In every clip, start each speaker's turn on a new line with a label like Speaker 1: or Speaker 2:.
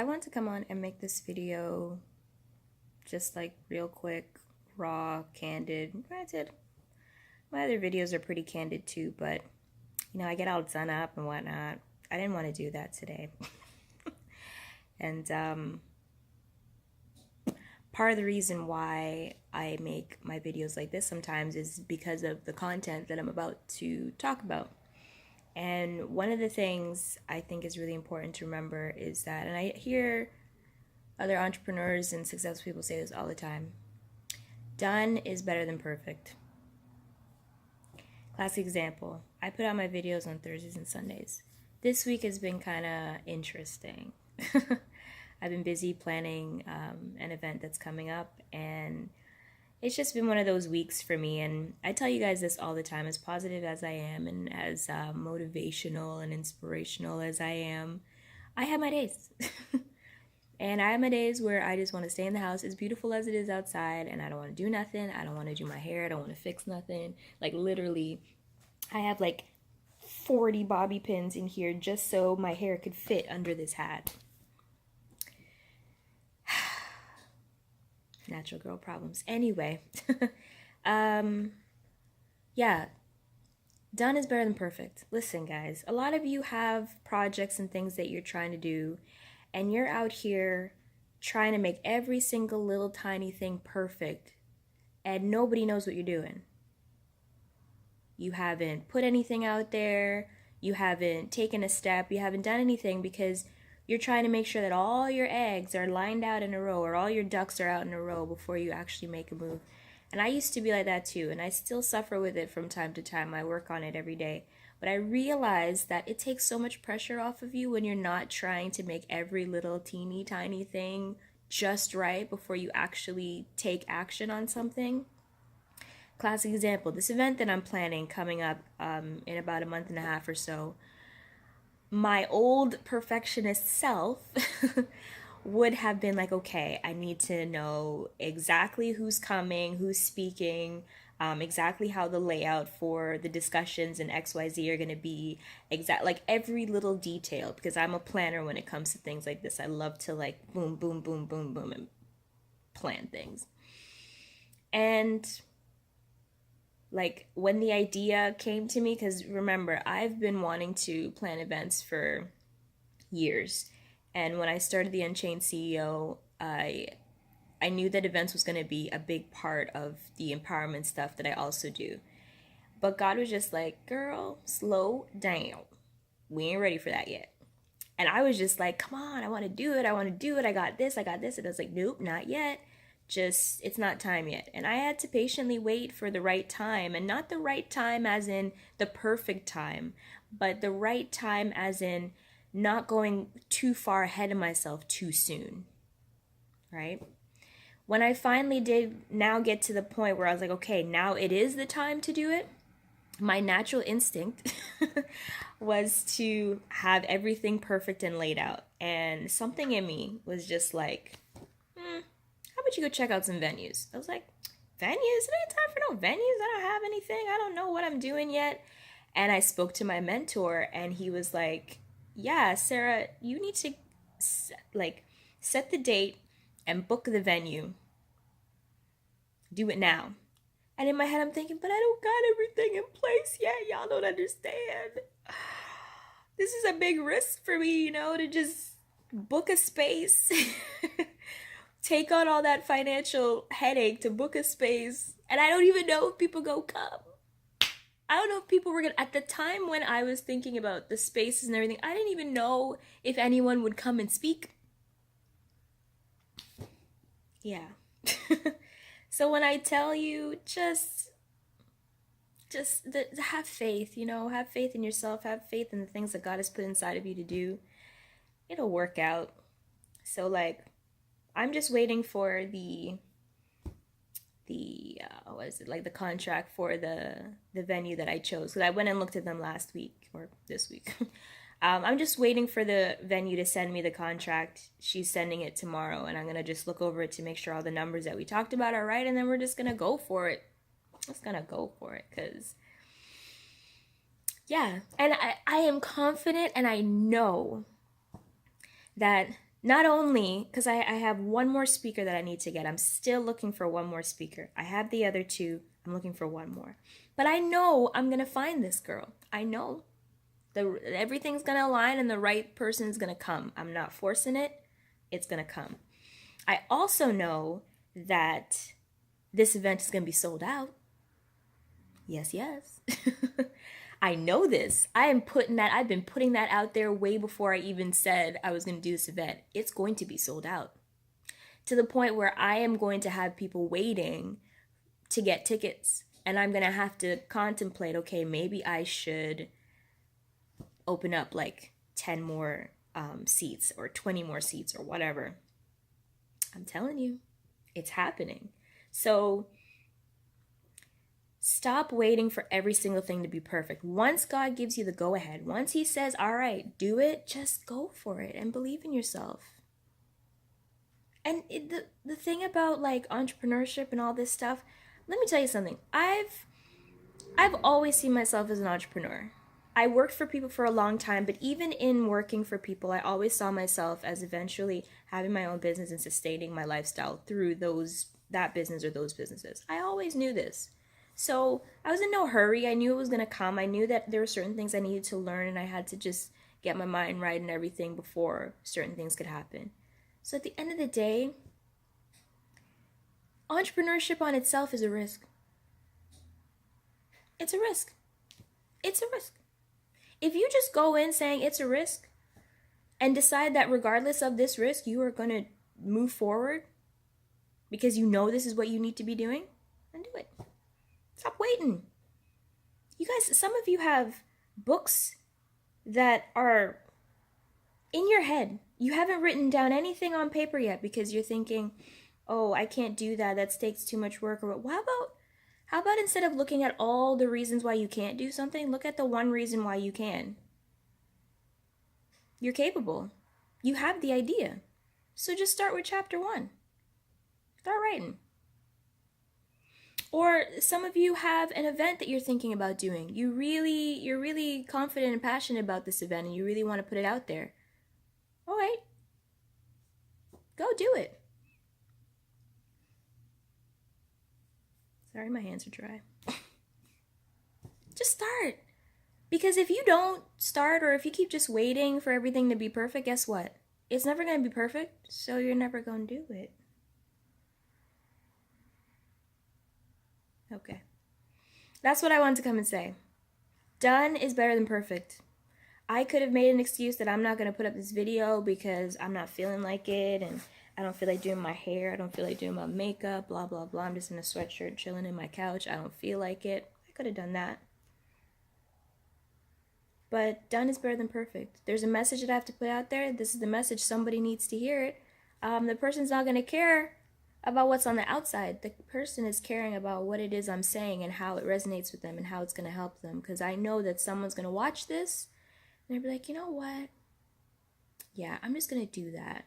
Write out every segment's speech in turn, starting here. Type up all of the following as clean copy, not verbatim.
Speaker 1: I want to come on and make this video just like real quick, raw, candid. Granted, my other videos are pretty candid too, but I get all done up and whatnot. I didn't want to do that today. And part of the reason why I make my videos like this sometimes is because of the content that I'm about to talk about. And one of the things I think is really important to remember is that, and I hear other entrepreneurs and successful people say this all the time, done is better than perfect. Classic example, I put out my videos on Thursdays and Sundays. This week has been kind of interesting. I've been busy planning an event that's coming up, and it's just been one of those weeks for me. And I tell you guys this all the time, as positive as I am and as motivational and inspirational as I am, I have my days. And I have my days where I just want to stay in the house, as beautiful as it is outside, and I don't want to do nothing. I don't want to do my hair. I don't want to fix nothing. Like, literally, I have like 40 bobby pins in here just so my hair could fit under this hat. Natural girl problems. Anyway, yeah, done is better than perfect. Listen, guys, a lot of you have projects and things that you're trying to do, and you're out here trying to make every single little tiny thing perfect, and nobody knows what you're doing. You haven't put anything out there, you haven't taken a step, you haven't done anything because you're trying to make sure that all your eggs are lined out in a row, or all your ducks are out in a row before you actually make a move. And I used to be like that too, and I still suffer with it from time to time. I work on it every day. But I realize that it takes so much pressure off of you when you're not trying to make every little teeny tiny thing just right before you actually take action on something. Classic example, this event that I'm planning coming up in about a month and a half or so, my old perfectionist self would have been like, okay, I need to know exactly who's coming, who's speaking, exactly how the layout for the discussions and XYZ are going to be, like every little detail, because I'm a planner when it comes to things like this. I love to like boom, boom, boom, boom, boom, and plan things. And like when the idea came to me, because remember, I've been wanting to plan events for years. And when I started the Unchained CEO, I knew that events was going to be a big part of the empowerment stuff that I also do. But God was just like, girl, slow down. We ain't ready for that yet. And I was just like, come on, I want to do it. I want to do it. I got this. I got this. And I was like, nope, not yet. Just, it's not time yet. And I had to patiently wait for the right time. And not the right time as in the perfect time, but the right time as in not going too far ahead of myself too soon. Right? When I finally did now get to the point where I was like, okay, now it is the time to do it, my natural instinct was to have everything perfect and laid out. And something in me was just like, how about you go check out some venues? I was like, venues? It ain't time for no venues. I don't have anything. I don't know what I'm doing yet. And I spoke to my mentor, and he was like, yeah, Sarah, you need to set the date and book the venue. Do it now. And in my head, I'm thinking, but I don't got everything in place yet. Y'all don't understand. This is a big risk for me, to just book a space. Take on all that financial headache to book a space. And I don't even know if people go come. I don't know if people were at the time when I was thinking about the spaces and everything, I didn't even know if anyone would come and speak. Yeah. So when I tell you, just have faith, have faith in yourself, have faith in the things that God has put inside of you to do. It'll work out. So like, I'm just waiting for the what is it, like the contract for the venue that I chose, because I went and looked at them last week or this week. I'm just waiting for the venue to send me the contract. She's sending it tomorrow, and I'm gonna just look over it to make sure all the numbers that we talked about are right, and then we're just gonna go for it. Just gonna go for it, because yeah, and I am confident, and I know that Not only, because I have one more speaker that I need to get. I'm still looking for one more speaker. I have the other two. I'm looking for one more. But I know I'm going to find this girl. I know. Everything's going to align and the right person is going to come. I'm not forcing it. It's going to come. I also know that this event is going to be sold out. Yes, yes. I know this. I've been putting that out there way before I even said I was going to do this event. It's going to be sold out. To the point where I am going to have people waiting to get tickets. And I'm going to have to contemplate, okay, maybe I should open up like 10 more seats or 20 more seats or whatever. I'm telling you, it's happening. So stop waiting for every single thing to be perfect. Once God gives you the go ahead, once He says, all right, do it, just go for it and believe in yourself. And the thing about like entrepreneurship and all this stuff, let me tell you something. I've always seen myself as an entrepreneur. I worked for people for a long time, but even in working for people, I always saw myself as eventually having my own business and sustaining my lifestyle through that business or those businesses. I always knew this. So I was in no hurry. I knew it was going to come. I knew that there were certain things I needed to learn and I had to just get my mind right and everything before certain things could happen. So at the end of the day, entrepreneurship on itself is a risk. It's a risk. It's a risk. If you just go in saying it's a risk and decide that regardless of this risk, you are going to move forward because you know this is what you need to be doing, then do it. Stop waiting. You guys, some of you have books that are in your head. You haven't written down anything on paper yet because you're thinking, oh, I can't do that. That takes too much work. Or how about instead of looking at all the reasons why you can't do something, look at the one reason why you can. You're capable. You have the idea. So just start with chapter 1. Start writing. Or some of you have an event that you're thinking about doing. You're really confident and passionate about this event and you really want to put it out there. All right. Go do it. Sorry, my hands are dry. Just start. Because if you don't start or if you keep just waiting for everything to be perfect, guess what? It's never going to be perfect, so you're never going to do it. Okay. That's what I wanted to come and say. Done is better than perfect. I could have made an excuse that I'm not going to put up this video because I'm not feeling like it and I don't feel like doing my hair. I don't feel like doing my makeup, blah, blah, blah. I'm just in a sweatshirt chilling in my couch. I don't feel like it. I could have done that. But done is better than perfect. There's a message that I have to put out there. This is the message. Somebody needs to hear it. The person's not going to care about what's on the outside. The person is caring about what it is I'm saying and how it resonates with them and how it's going to help them. Because I know that someone's going to watch this and they'll be like, you know what? Yeah, I'm just going to do that.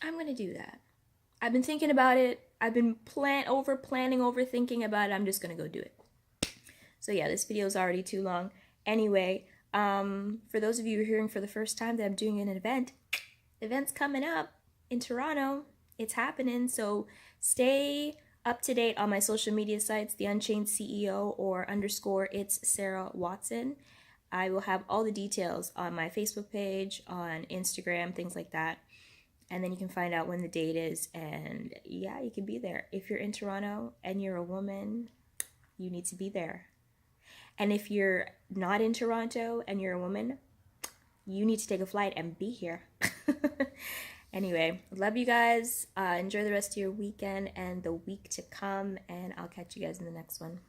Speaker 1: I'm going to do that. I've been thinking about it. I've been overthinking about it. I'm just going to go do it. So yeah, this video is already too long. Anyway, for those of you who are hearing for the first time that I'm doing an event, the event's coming up in Toronto. It's happening, so stay up to date on my social media sites, the Unchained CEO or _ it's Sarah Watson. I will have all the details on my Facebook page, on Instagram, things like that. And then you can find out when the date is, and yeah, you can be there. If you're in Toronto and you're a woman, you need to be there. And if you're not in Toronto and you're a woman, you need to take a flight and be here. Anyway, love you guys. Enjoy the rest of your weekend and the week to come, and I'll catch you guys in the next one.